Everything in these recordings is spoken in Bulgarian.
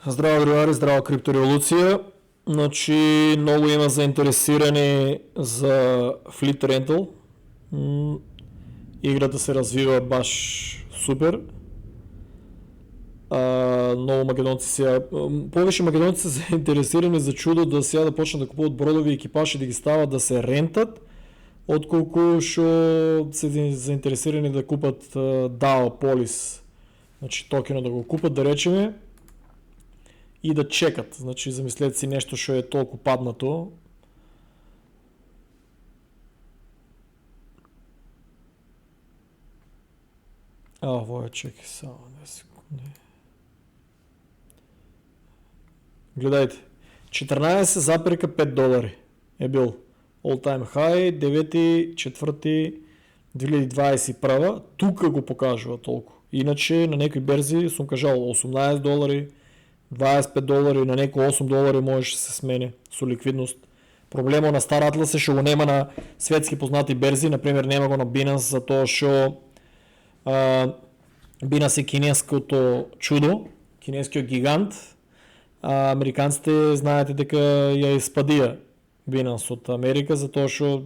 Здраво, другари, здрава криптореволуција. Значи, многу има заинтересирани за Fleet Rental. Играта се развива баш супер. Многу македонци се, повеќе македонци се заинтересирани за чудо да сега да почнат да купуват бродови и екипажи да ги стават да се рентат, отколку што се заинтересирани да купат DAO Polis, значи токено да го купат, да речеме, и да чекат. Значи, замислете си нешто што е толку паднато. Ово е, чекай само 2 секунди. Гледајте, 14,5 е бил all time high, 9.4.2021, тука го покажува толку. Иначе на некои берзи сум кажал $18, $25, на некои $8 можеше се смене со ликвидност. Проблемот на Star Atlas е што го нема на светски познати берзи, например нема го на Binance, затоа што Binance е кинеското чудо, кинескиот гигант. Американците знаете дека ја испадија Binance од Америка, затоа што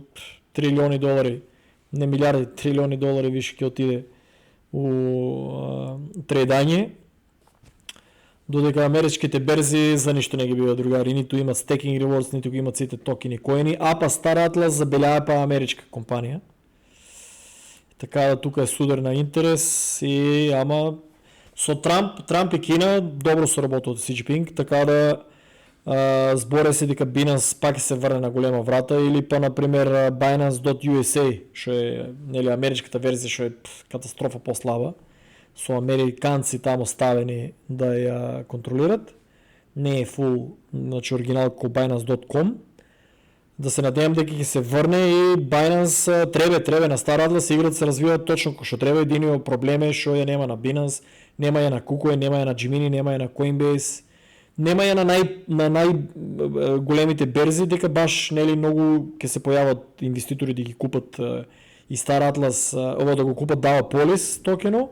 трилиони долари, не милиарди, трилиони долари више ќе отиде у трейдање, додека америчките берзи за ништо не ги бива, другари, ниту имат staking rewards, ниту ги имат сите токени коини, а па Star Atlas забелјава па америчка компанија. Така да тука е судер на интерес и ама со Трамп и Кина добро соработува Си Џинпинг, така да зборе се дека Binance пак ќе се врне на голема врата, или па например Binance.USA, што е нели америчката верзија, што е катастрофа послаба, со американци таму ставени да ја контролират. Не е full, значи оригинал ко Binance.com. Да се надевам дека ќе се врне и Binance треба на Star Atlas, играта се развива точно како што треба. Единиот проблем е што ја нема на Binance, нема ја на KuCoin, нема ја на Gemini, нема ја на Coinbase, нема ја на најголемите берзи, дека баш нели многу ќе се појават инвеститори да ги купат и Star Atlas, ова да го купат DAO Polis токено,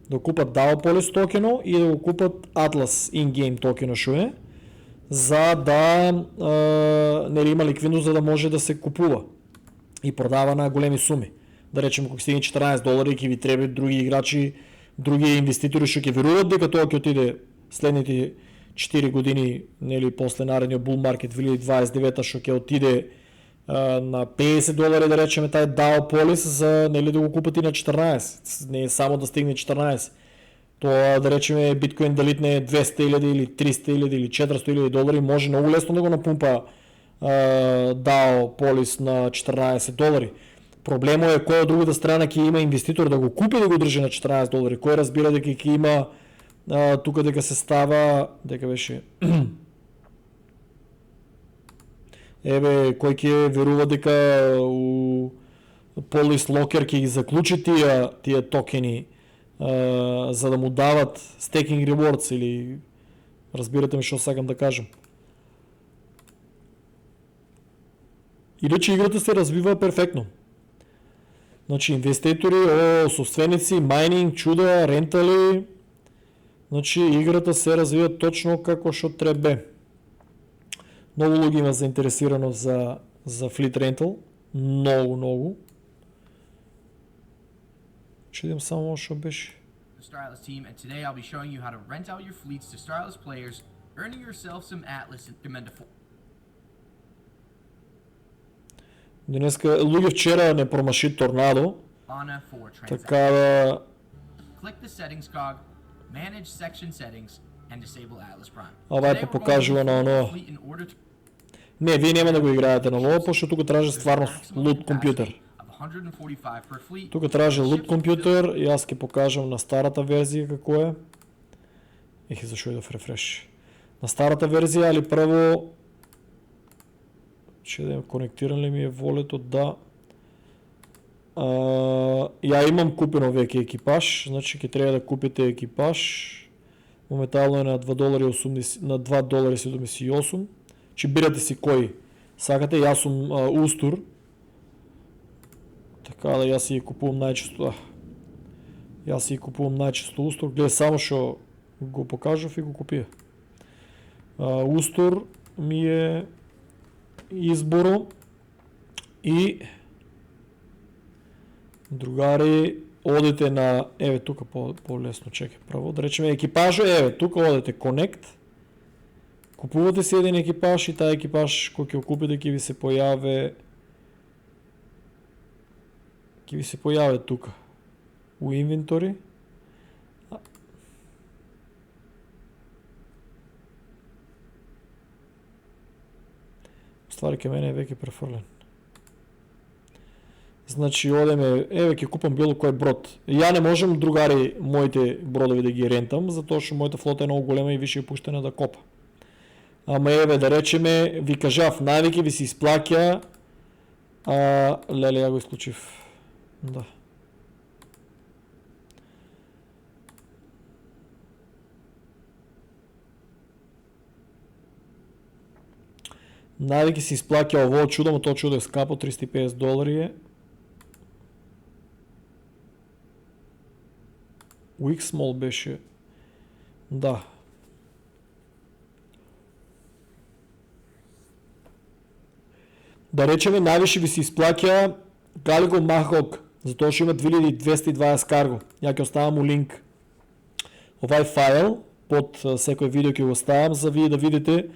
да го купат DAO Polis токено и да го купат Atlas in-game токено што е, за да нели има ликвидност за да може да се купува и продава на големи суми. Да речеме кога стигне $14 ќе ви треба други играчи, други инвеститори што ќе веруваат дека тоа ќе отиде следните 4 години, нели после наредниот bull market 2029 што ќе отиде на $50, да речеме тај DAO Polis, за нели да го купат и на 14. Не е само да стигне 14. Тоа да речеме биткоин да литне 200,000 или 300,000 или $400,000, може многу лесно да го напумпа DAO Polis на $14. Проблемот е кој од другата страна ќе има инвеститор да го купи да го држи на $14. Кој разбира дека ќе има тука дека се става, дека беше кој ќе верува дека у Polis Locker ќе ги заклучи тие токени за да му дават staking rewards, или разбирате ми што сакам да кажам. Иначе играта се развива перфектно. Значи инвеститори, собственици, майнинг, чуда, рентали, значи играта се развива точно како што треба. Многу луѓе има заинтересирано за Fleet Rental, многу. Ще идем само што беше. Star Atlas team, and today I'll be showing you how to rent out your fleets to Star Atlas players, earning yourself some Atlas and Tremendaful. Денеска луѓе вчера не промаши торнадо. Така да Click the settings cog, manage section settings and disable Atlas Prime. Ова покажува на оно. Не, вие нема да го играете на ово, пошто тука тражи стварно лут компјутер. Тука тражи лут компјутер и јас ќе покажам на старата верзија како е. Зашо да рефреш. На старата верзија, али прво ќе да конектиран ли ми е волетот, да. Ја имам купено веќе екипаж, значи ќе треба да купите екипаж. Моментално е на $2.78. Чи бирате си кој сакате, јас сум Устур. Така да јас си купувам најчесто. Јас си купувам најчесто Устур, гледа само што го покажав и го купија. Устур ми е изборо и другари одите на, еве тука по-лесно, чекай право, да речеме екипажо, еве тука одите Connect, купувате си еден екипаж и тај екипаж кој ќе купите ќе ви се појаве тука у инвентори. Ствари ке мене е веќе префрлен. Значи одеме, еве ќе купам било кој брод. Ја не можам, другари, моите бродови да ги рентам, затоа што мојата флота е многу голема и више е пуштена да копа. Ама еве да речеме, ви кажав, највеќе ви се исплаќа, леле, ја го исклучив. Да. Највеќе се исплаќа ово чудо, но тоа чудо е скапо, $350 е. Wixmall беше. Да. Да речеме, највише ви се исплаќа Galago Mahawk, затоа што има 2220 карго. Ја ќе оставам у линк овај файл под секој видео ќе го оставам за вие да видите.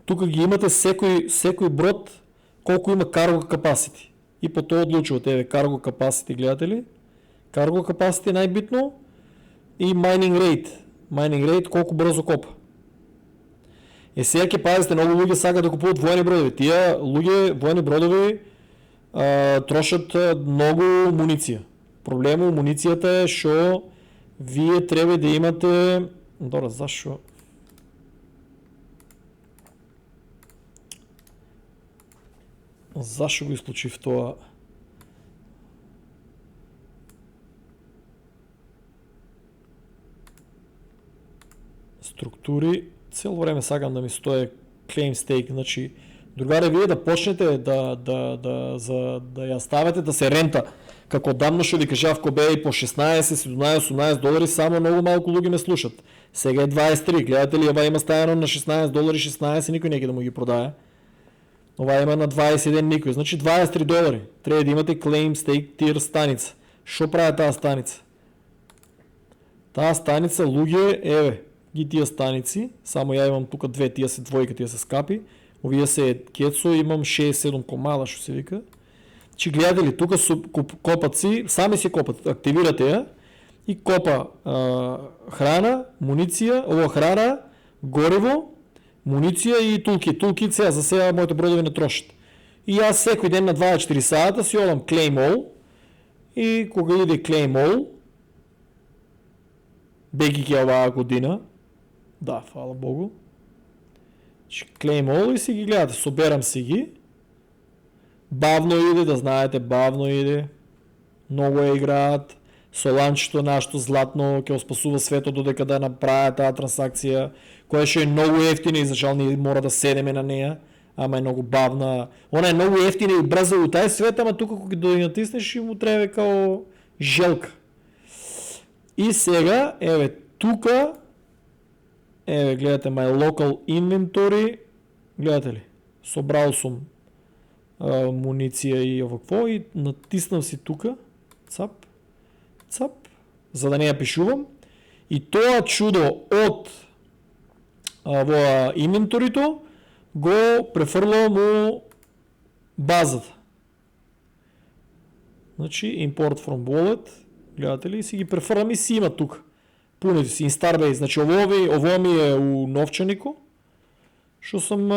Тука ги имате секој брод колку има cargo capacity. И по тоа одлучувате, еве cargo capacity, гледате ли? Cargo capacity е најбитно и mining rate колку брзо копа. Сега ќе пазите, многу луѓе сакаат да купуваат воени бродови. Тие луѓе воени бродови трошат многу муниција. Проблемот муницијата е што вие треба да имате, добро, зашо? Зашо го исклучив тоа? Структури, цело време сакам да ми стое claim stake, значи другаре вие да почнете да ја ставите да се рента. Како давно што ви кажав ко беа и по 16, 17, 18 долари, само многу малку луѓе ме слушат. Сега е 23, гледате ли, ова има стајано на 16 долари, 16, никој не ќе да му ги продае. Ова има на 21 никој, значи 23 долари. Треба да имате claim stake tier станица. Што прави таа станица? Таа станица, луѓе, еве, ги тие станици, само ја имам тука две, тие се двојка, тие се скапи. Овие се кецо, имам 6-7 комада, што се вика. Чи гледате ли, тука копат си, сами си копат, активирате ја и копа храна, муниција, ово храна, гориво, муниција и тулкит. Тулкит сега, за сега моите бродови не трошат. И јас секој ден на 24 сата си одам claim all и кога иде claim all, беги ќе оваа година, да, фала Богу, claim all и си ги гледате, соберам си ги, бавно иде, да знаете, бавно иде, многу ја играат, Соланчето нашто златно ќе оспасува светот додека да направи таа трансакција, која што е многу ефтина и за жал ние мора да седеме на неа, ама е многу бавна. Она е многу ефтина и брза у тај свет, ама тука кога да ја натиснеш и му треба као желка. И сега, еве тука, еве гледате my local inventory, гледате ли, собрал сум муниција и овакво и натиснам си тука, цап, за да не ја пишувам, и тоа чудо од во инвенторито го префрлувам у базата. Значи import from wallet, гледате ли, си ги префрлам и си има тука. Пунете си in Starbase, значи ово ми е у новчанико, што сам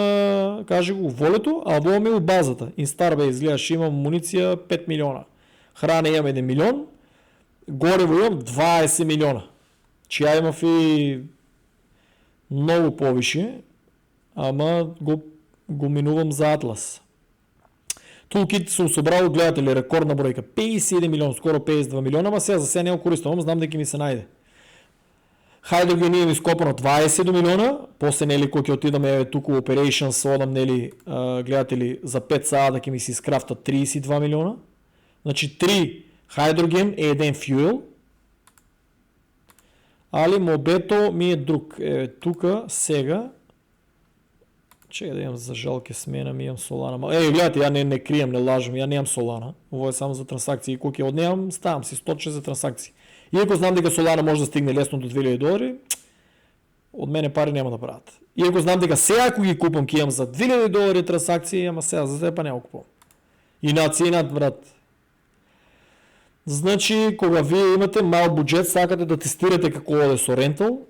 кажи го у волето, а ово ми е у базата. In Starbase, гледаш, имам муниција 5 милиона, храна имам 1 милион, гориво имам 20 милиона. Че ја имав и многу повише, ама го минувам за Атлас. Тулкит сум собрал, гледате ли, рекордна бројка, 51 милиона, скоро 52 милиона, ама сега за сега не го користам, знам дека ми се најде. Hydrogen имам ископано 20 милиона, после нели кој ќе отидаме еве туку Operations, одам нели, гледате ли, за 5 сата ќе ми се искрафта 32 милиона. Значи 3 Hydrogen е еден fuel. Али мобето ми е друг. Еве тука сега Чекай да имам за жалке сменам, имам Solana. Гледате, ја не крием, не лажам, ја немам Solana. Ово е само за трансакции. И кога ќе однемам, ставам си 100 за трансакции. Иако знам дека Solana може да стигне лесно до $2000, од мене пари нема да прават. Иако знам дека сега ако ги купам, ќе имам за $2000 трансакции, ама сега за тебе па не го купам. И на ценат, брат. Значи, кога вие имате мал буџет, сакате да тестирате како оде со рентал,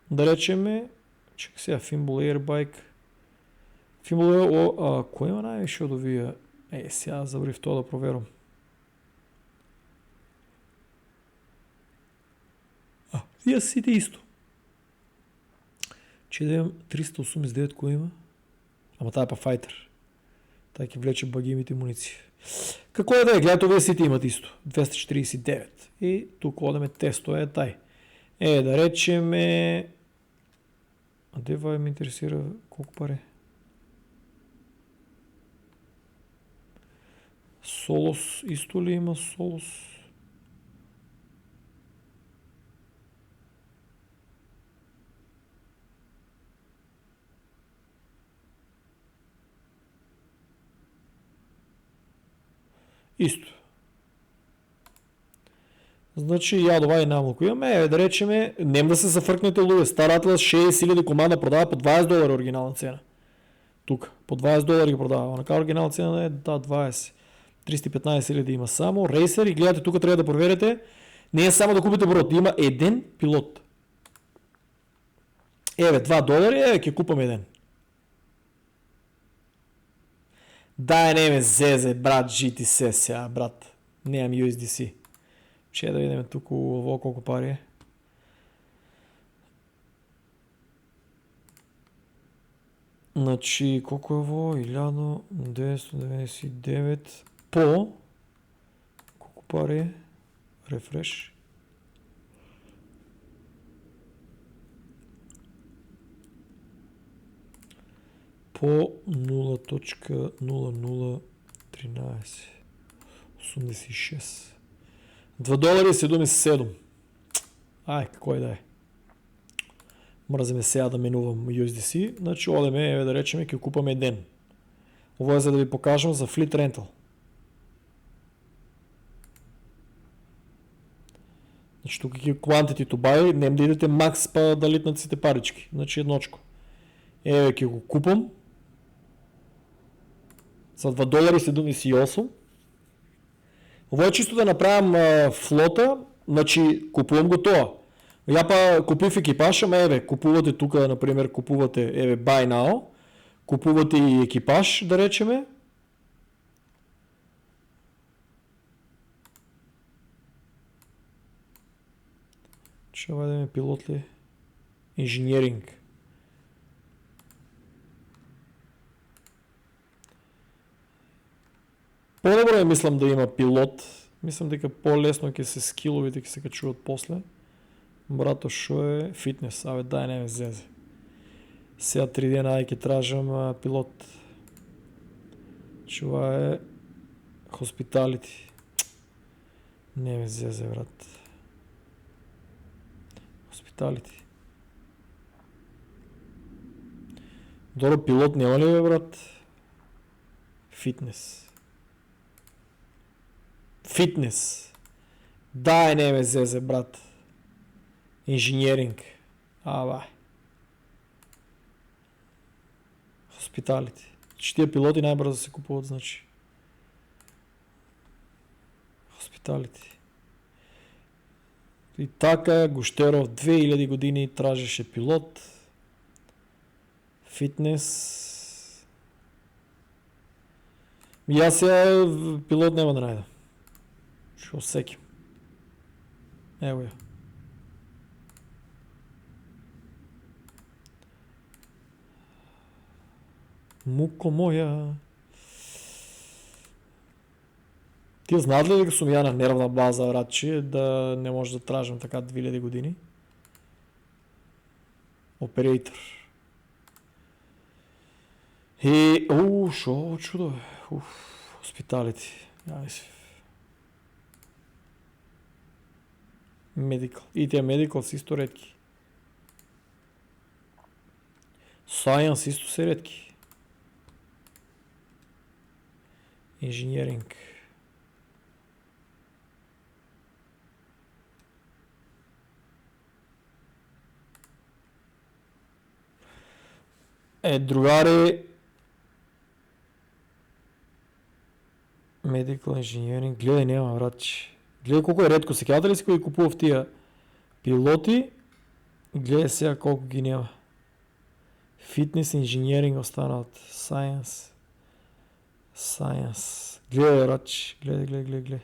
да речеме, чекай сега, Fimble Airbike. Fimble, кој има највише од овие? Сега забрив тоа да проверам. Тие сите исто. Че да имам 389 кој има? Ама таа е па фајтер. Таа ќе влече багимите муниции. Како е да е, гледате, овие сите имат исто. 249. И тука одеме тесто е тај. Да речеме... А дева ме интересира колку пари? Солос, исто ли има Солос? Исто. Значи, ја од овај намалку имаме, да речеме, нем да се зафркнете луѓе, Star Atlas 60.000 команда продава по $20 оригинална цена. Тука, по $20 ги продава, онака оригинална цена е, да, 20. 315.000 има само, Racer и гледате, тука треба да проверите, не е само да купите брод, има еден пилот. $2, ќе купам еден. Да, не ме зезе, брат, GTC сега, брат. Немам USDC. Че да видиме тук ово колко пари е. Значи, колко е ово? 1999 по... Колко пари е? Рефреш. По 0.0013 86 $2.77. Какој да е. Мрземе сега да менувам USDC, значи одеме, да речеме, ќе купаме ден. Ово е за да ви покажам за Fleet Rental. Значи тука ќе quantity to buy, нем да идете макс па да литнат сите парички. Значи едночко. Ќе го купам за $2.78. Ово е чисто да направам флота, значи купувам го тоа. Ја па купив екипаж, ама купувате тука, например, купувате, buy now, купувате и екипаж, да речеме. Ще вадеме пилот ли? Инженеринг. По-добро е, мислам, да има пилот. Мислам дека по-лесно ќе се скиловите ќе се качуваат после. Брато, шо е фитнес? Дај не ме зезе. Сега 3 дена ќе тражам пилот. Чува е hospitality. Не ме зезе, брат. Hospitality. Добро, пилот нема ли, брат? Фитнес. Фитнес. Дај не ме зезе, брат. Инженеринг. Hospitality. Тие пилоти најбрзо се купуват, значи. Hospitality. И така, Гуштеров 2000 години тражеше пилот. Фитнес. Јас сега пилот нема да најдам. Шо секим. Ево ја. Муко моја. Тие знаат ли дека сум ја на нервна база, братче, да не може да тражам така 2000 години? Оперейтор. И, шо чудо бе. Hospitality. Ја мислив. Medical. И тие medical си исто ретки. Science исто се ретки. Инженеринг. Другари, Medical Engineering, гледај нема, братче. Гледај колко е ретко, сеќавате ли си кој купував тие пилоти, гледај сега колко ги нема. Fitness, Engineering останат, Science, гледај, братче, гледај.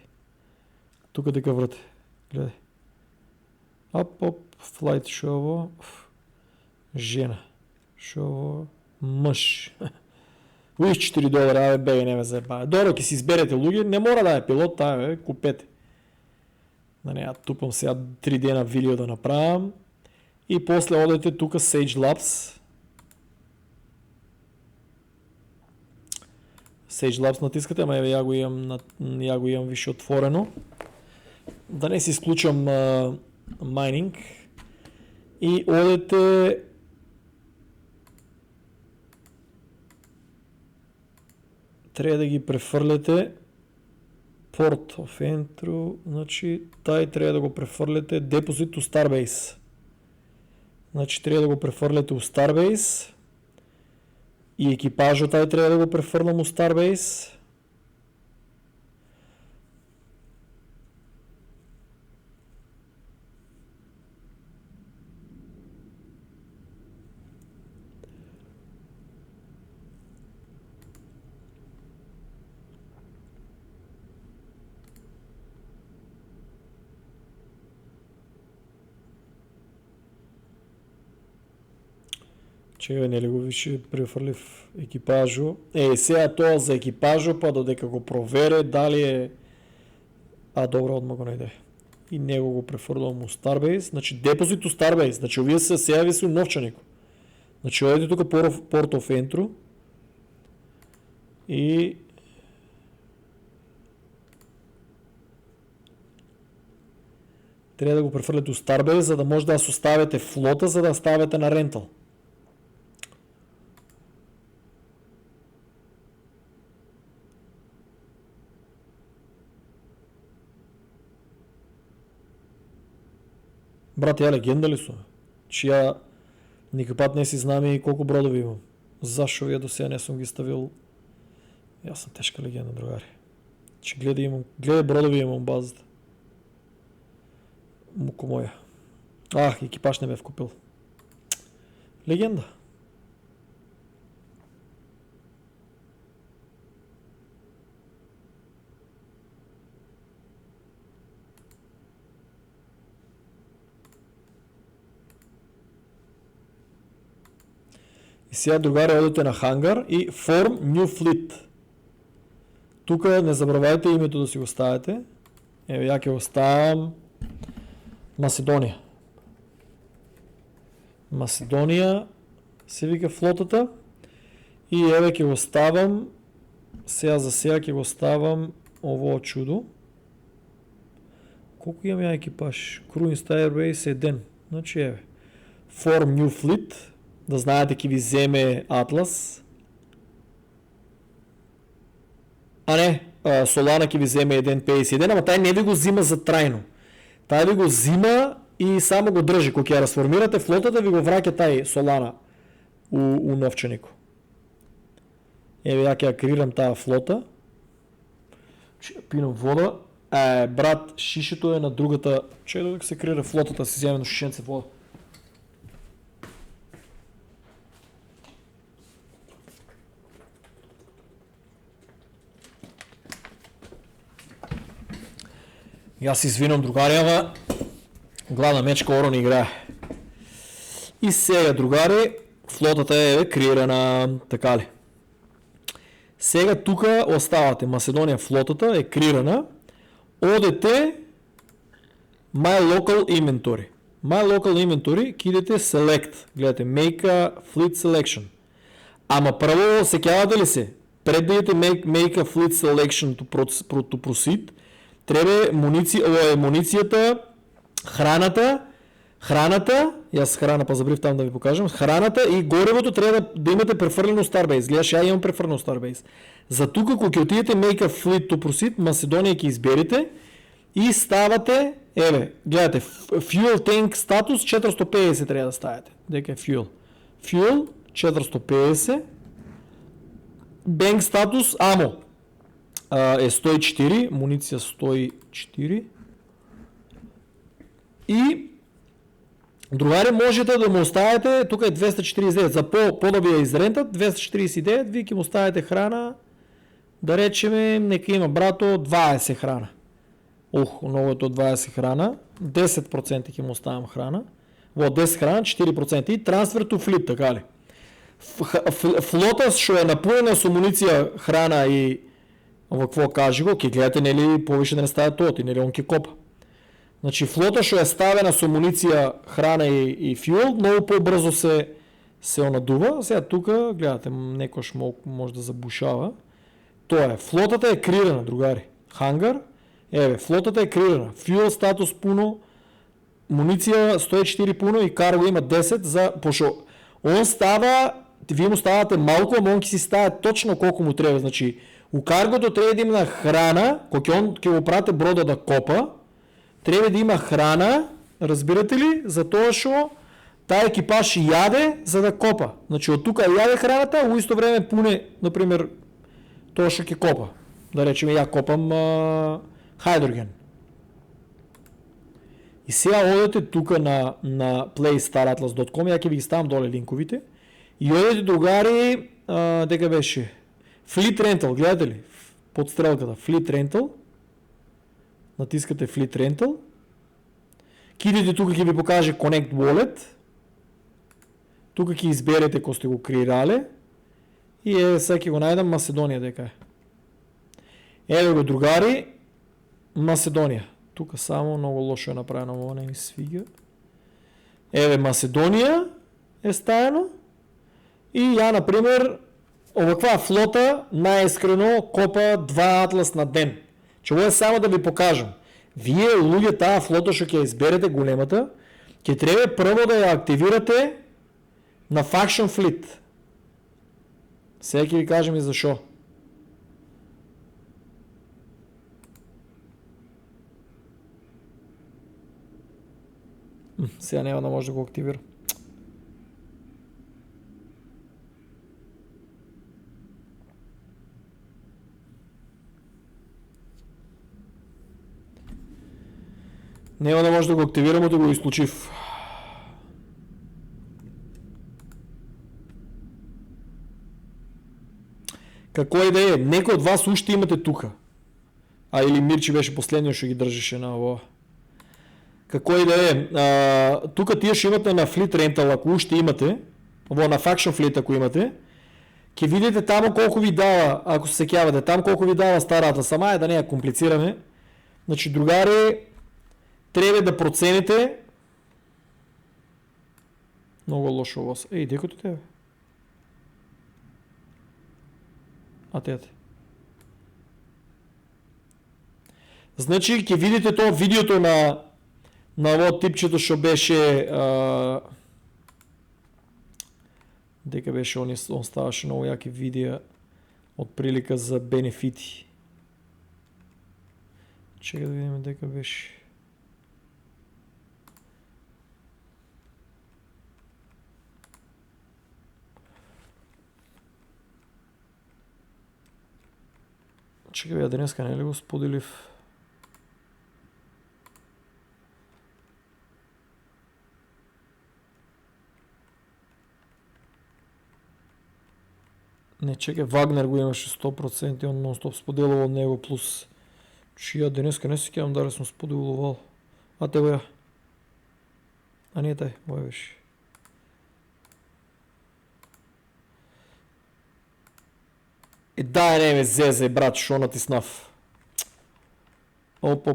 Тука дека врате, гледај. Оп, flight show, жена. Шо мъж. Уиш $4, абе бега, не ме заебава. Добро, ќе си изберете луѓе, не мора да е пилот, бе, купете. Да не, тупам сега 3 дена видео да направам. И после одете тука Sage Labs. Sage Labs натискате, ама ја го имам више отворено. Да не си исклучам майнинг. И одете треба да ги префрлете Port of Entry, значи тај треба да го префрлете Deposit to Starbase. Значи треба да го префрлете у Starbase и екипажот тај треба да го префрлам у Starbase. Чега, нели го више префрлив екипажо. Сега тоа за екипажо, па додека го провере дали е... добро, одма го најде. И него го префрлувам у Starbase. Значи, Deposit to Starbase. Значи, овие се сега ви се у новчанико. Значи, одете тука Port of Entry. И... треба да го префрлите у Starbase, за да може да составите флота, за да ставите на рентал. Брат, ја легенда ли сум? Че ја никој пат не си знаме и колку бродови имам. Зашо ја до сега не сум ги ставил? Јас сум тешка легенда, другари. Че гледај бродови имам базата. Муко моја. Екипаж не бев купил. Легенда. И сега, другари, одете на хангар и Form New Fleet. Тука не забравајте името да си го ставите. Еве, ја ќе го ставам Macedonија. Macedonија се вика флотата. И еве ќе го ставам, сега за сега ќе го ставам овој чудо. Колку имам ја екипаж? Crew Starbase 1. Значи еве. Form New Fleet. Да знаете ќе ви земе Атлас. Не, Солана ќе ви земе 1.51, ама тај не ви го зима за трајно. Тај ви го зима и само го држи. Кога ќе ја расформирате флотата, ви го враќа тај Солана у новчанико. Еве, ја ќе ја креирам таа флота. Че пинам вода. Брат, шишето е на другата. Че додека се креира флотата, си земе на шишенце вода. Јас извинам, другари, ама гладна мечка оро не играе. И сега, другари, флотата е креирана, така ли. Сега тука оставате Macedonија, флотата е креирана. Одете My Local Inventory. My Local Inventory, кидете Select. Гледате, Make a Fleet Selection. Ама прво, сеќавате ли се? Пред да идете Make a Fleet Selection to proceed, треба муницијата, храната, Храната, јас храна па забрив таму да ви покажам, храната и горивото треба да имате префрлено Starbase. Гледаш, ја имам префрлено Starbase. За тука кога ќе отидете make a fleet to proceed, Macedonија ќе изберете и ставате, еве, гледате, fuel tank статус 450 треба да ставите. Дека е fuel. Fuel 450. Bank статус амо е 104, муниција 104. И другари можете да му оставите, тука е 249, за по да ви ја изрентат, 249, ви ќе му оставите храна, да речеме, нека има брато 20 храна. Многу е то 20 храна, 10% ќе му оставам храна, во 10 храна, 4% и трансфер to fleet, така ли? Флота што е напоена со муниција, храна и во какво кажи го, ќе гледате нели повише да не стават тоа, нели он ќе копа. Значи флота што е ставена со муниција, храна и фјуел, многу побрзо се онадува. Сега тука, гледате, некош може да забушава. Тоа е, флотата е крирана, другари. Хангар, еве, флотата е крирана. Фјуел статус пуно, муниција 104 пуно и карго има 10 за пошо он става, вие му ставате малку, ама он ќе си стави точно колку му треба. Значи, у каргото треба да има храна, кога он ќе го прате брода да копа, треба да има храна, разбирате ли, за тоа што тај екипаж јаде за да копа. Значи од тука јаде храната, у исто време пуне, например, тоа што ќе копа. Да речеме ја копам хайдроген. И сега одете тука на playstaratlas.com, ја ќе ви ги ставам доле линковите. И одете, другари, дека беше Fleet Rental, гледате ли? Под стрелката Fleet Rental. Натискате Fleet Rental. Кидете тука, ќе ви покаже Connect Wallet. Тука ќе изберете кој сте го креирале. И сега ќе го најдам Macedonија дека е. Еве го, другари, Macedonија. Тука само многу лошо е направено, ова не ми свига. Еве Macedonија е ставено. И ја, например, оваква флота најискрено копа 2 атлас на ден. Че ова е само да ви покажам. Вие, луѓе, таа флота што ќе изберете големата, ќе треба прво да ја активирате на Faction Fleet. Сега ќе ви кажем и зашо. Сега нема да може да го активира. Нема да може да го активирам, да го исклучив. Како е да е, некој од вас уште имате тука. А или Мирчи беше последниот што ги држеше на ово. Како е да е, тука тие што имате на Fleet Rental, ако уште имате, ово на Faction Fleet ако имате, ќе видите таму колку ви дава, ако се сеќавате, таму колку ви дава старата, сама е да не ја комплицираме. Значи, другари, треба да процените. Многу лошо ово. Еј, декото тебе? А тете. Значи, ќе видите тоа видеото на ово типчето што беше дека беше он ставаше многу јаки видеа од прилика за бенефити. Чека да видиме дека беше. Чекай, ја денеска не ли го споделив? Не, чекай, Вагнер го имаше 100% и он нон-стоп споделувал него плюс. Ја денеска не сеќавам дали сум споделувал. А те ја. А не тај, мој беше. И дај не ме зезе, брат, шо натиснав. Оп.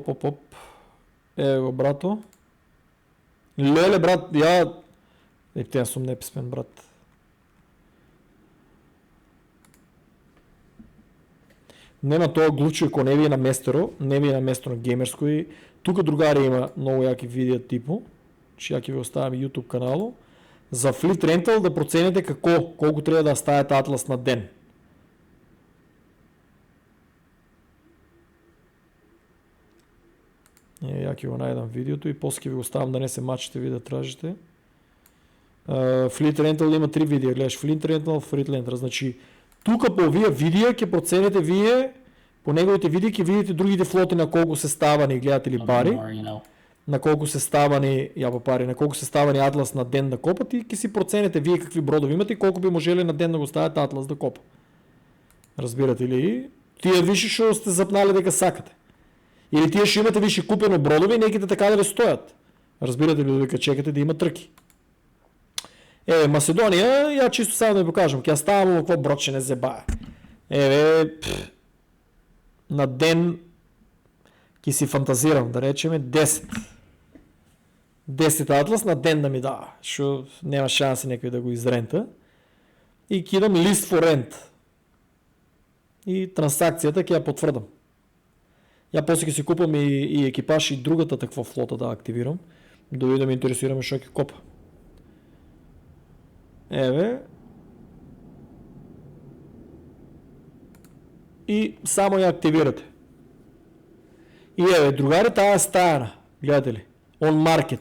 Еве го, брато. Леле, брат, ја... Те, сум неписмен, брат. Нема тоа глучи ако не ви е на местеро, не ви е на место на геймерско и тука другари има многу јаки видеа типу. че ја ќе ви оставам YouTube канало, за Fleet Rental да процените колку треба да ставите Атлас на ден. Ја ќе го најдам видеото и после ќе ви го ставам да не се мачите ви да тражите. Fleet Rental има 3 видеа, гледаш Fleet Rental, Fleet Rental, значи тука по овие видеа ќе процените вие, по неговите видеа ќе видите другите флоти на колку се ставани, гледате ли пари, на колку се ставани, на колку се ставани Атлас на ден да копат и ќе си процените вие какви бродови имате и колку би можеле на ден да го ставите Атлас да копа. Разбирате ли? Тие виши што сте запнали дека сакате. Или тие што имате више купено бродови и неките така да ви стоят. Разбирате ли дека чекате да има трки? Маседонија, ја чисто само да ви покажам, ќе ставам во какво брод ќе не зебае. На ден ќе си фантазирам, да речеме 10. 10 Атлас на ден да ми дава, што нема шанси некој да го изрента. И кидам list for rent. И трансакцијата ќе ја потврдам. Ја после ќе си купам и екипаж и другата таква флота да активирам, да ме интересираме што ќе копа. И само ја активирате. И другари, таа е стајана, гледате ли, on market.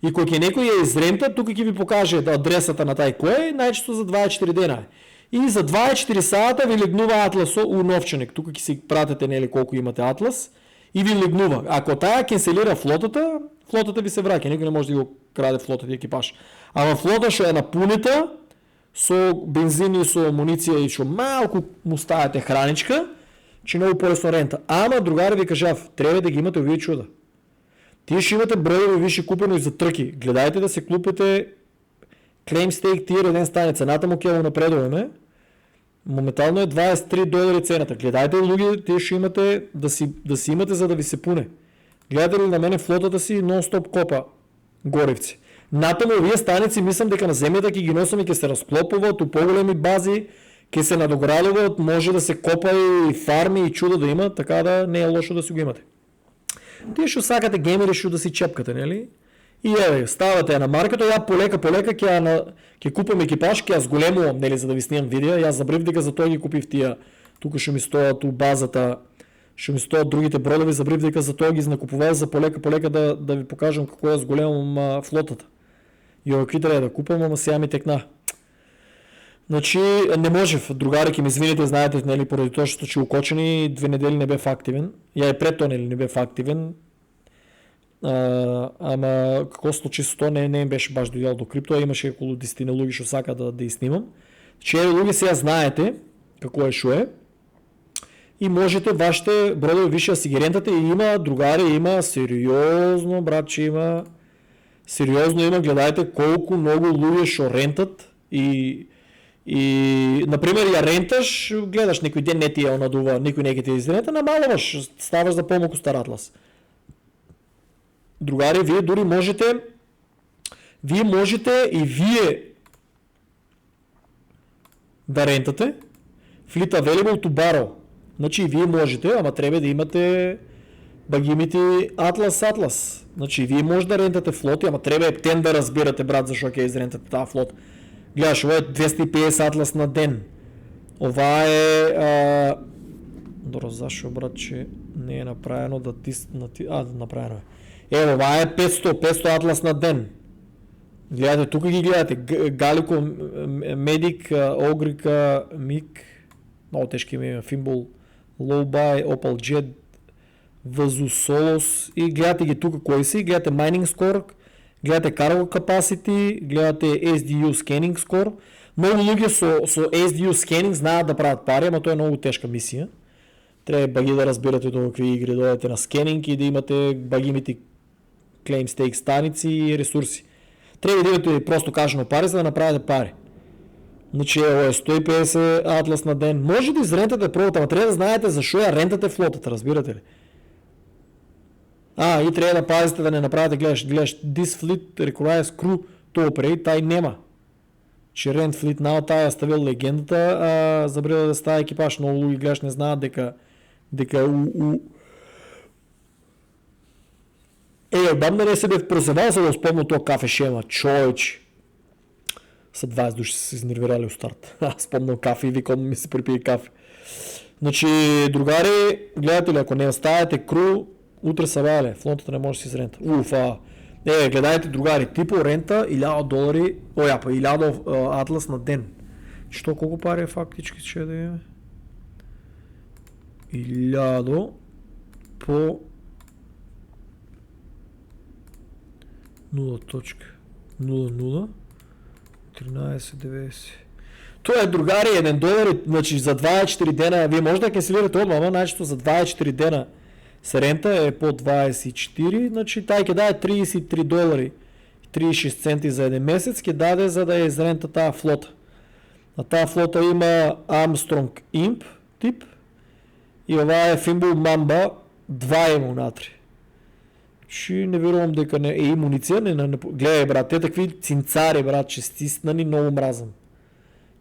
И кој ќе некој ја изрента, тука ќе ви покаже адресата на тај кој е, најчесто за 24 дена. И за 24 сата ви легнува Атлас у новченик. Тука ќе си пратите нели колку имате Атлас и ви легнува. Ако таа кенселира флотата ви се враќа, никој не може да го краде флотата и екипаж. Ама флота што е напунита со бензин и со амуниција и што малку му ставате храничка, че многу полесно рента. Ама другари ви кажав, треба да ги имате овие чуда. Тие што имате бродови више купено и за трки. Гледајте да се купите Claim Stake Tier 1 стане, цената му ќе го напредуваме. Моментално е $23 цената. Гледайте луѓе, тие што имате да си имате за да ви се пуне. Гледате ли на мене флотата си нон-стоп копа горивци. Натаму овие станици мислам дека на земјата ќе ги носам и ќе се расклопуваат у поголеми бази, ќе се надоградуваат, може да се копа и фарми и чудо да има, така да не е лошо да си го имате. Тие што сакате геймери што да си чепкате, нели? И ставате на маркето, ја полека ќе купам екипаж, ќе ја зголемувам, нели, за да ви снимам видео. Јас забрив дека за тоа ги купив тие тука што ми стоят у базата, што ми стоят другите бродови, забрив дека за тоа ги накупував за полека да ви покажам како ја зголемувам флотата. И овој треба да купам, ама сега ми текна. Значи не можев, другари ќе ми извините, знаете, нели, поради тоа што че укочени 2 недели не бев активен. Ја и пред тоа нели не бев активен. Ама како случи со тоа не беше баш дојдел до крипто, имаше околу 10 луѓе што сака да и снимам. Че луѓе сега знаете како е што е. И можете вашите бродови више да си ги рентате и има другари, има сериозно, братче, има гледајте колку многу луѓе што рентат и например ја ренташ, гледаш некој ден не ти ја онадува, никој не ќе ти изрента, намалуваш, ставаш за помалку стар Атлас. Другари, вие дури можете и вие да рентате Fleet Available to Borrow. Значи и вие можете, ама треба да имате багимите Атлас. Значи вие може да рентате флоти, ама треба ептен да разбирате, брат, зашо ќе изрентате таа флот. Гледаш, ова е 250 Атлас на ден. Ова е... Добро, зашо, брат, че не е направено да направено е. Ево, ова е 500 Атлас на ден. Гледате, тука ги гледате. Галико, Медик, Огрика, Мик, много тежки име, Фимбол, Лоубай, Опал Джет, Вазусолос и гледате ги тука кои си, гледате Mining Score, гледате Cargo Capacity, гледате SDU Scanning Score. Много луѓе со SDU Scanning знаат да прават пари, ама тоа е много тешка мисија. Треба баги да разбирате до какви игри дојдете на скенинг и да имате багимите Claim Stake станици и ресурси. Треба да имате просто кажано пари, за да направите пари. Значи е 150 Атлас на ден. Може да изрентате пробата, но трябва да знаете защо я рентате флотата, разбирате ли? И трябва да пазите да не направите, гледаш, this fleet requires crew to operate, тай нема. Че rent fleet now, тай е ставил легендата, забрива да става екипаж, много луѓе гледаш не знаат дека Отдавна не се бях прозевал, за да спомня това кафе шема. Човече. Са 20 души са се изнервирали от старт. Спомням кафе и викам ми се припие кафе. Значи, другари, гледате ли, ако не оставяте кру, утре са вале, флотата не може да си изрента. Гледайте, другари, типо рента $1000, $1000 атлас на ден. Що колко пари е фактически, че да имаме? 1000 по 0.00 13.90. Това е, другари, $1, значи за 24 дена, вие може да канцелирате отма, ама значи за 24 дена с рента е по 24, значи тай ке даде $33, 36 центи за един месец, ке даде за да е изрента тази флота. На тази флота има Armstrong Imp тип и това е Fimble Mamba 2 има внатре. Чи не вярвам дека не е муниция, гледай брат, те такви цинцари брат, че стиснани много мразам.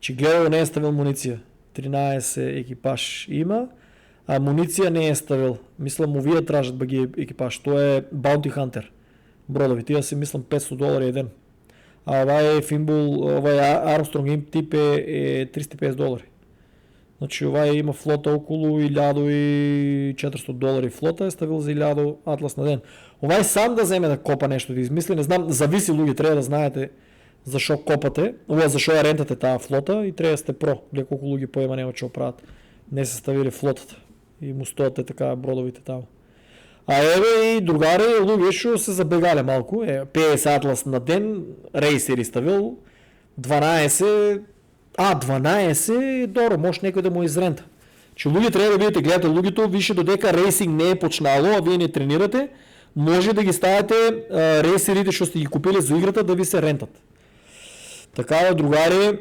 Че гледай не е ставил муниция. 13 екипаж има, а муниция не е ставил. Мисля му вие тражат бъги екипаж. Той е Bounty Hunter. Бродови, тия си мислям $500 един. А това е Fimble, това е Armstrong Imp тип е $350. Значи това има флота около $1400 флота, е ставил за 1000 атлас на ден. Това е сам да вземе да копа нещо да измисли, не знам, зависи луги, трябва да знаете защо копате, защо я рентате тази флота и трябва да сте про, гледа колко луги поема няма че оправят. Не са ставили флотата и му стоят така бродовите там. А и другари, луги ще се забегали малко, 50 атлас на ден, рейсери ставил, 12 добро, може някой да му изрента. Че луги трябва да видите, гледате лугито, вижте додека рейсинг не е почнало, а вие не тренирате, може да ги ставате рейсерите, що сте ги купили за играта, да ви се рентат. Така да, другари,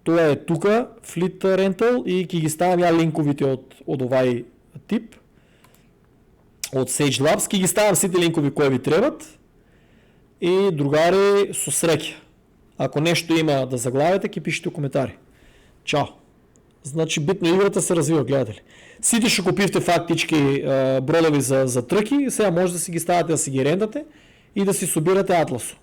това е тука, Fleet Rental и ги ставам я линковите от овай тип, от Sage Labs, ги ставам сите линкови, кои ви трябват и другари со среќа. Ако нещо има да заглавяте, ки пишете коментари. Чао! Значи битно играта се развива, гледате ли. Сите ще купивте фактички бродови за тръки, сега може да си ги ставате да си ги рендате и да си собирате атласо.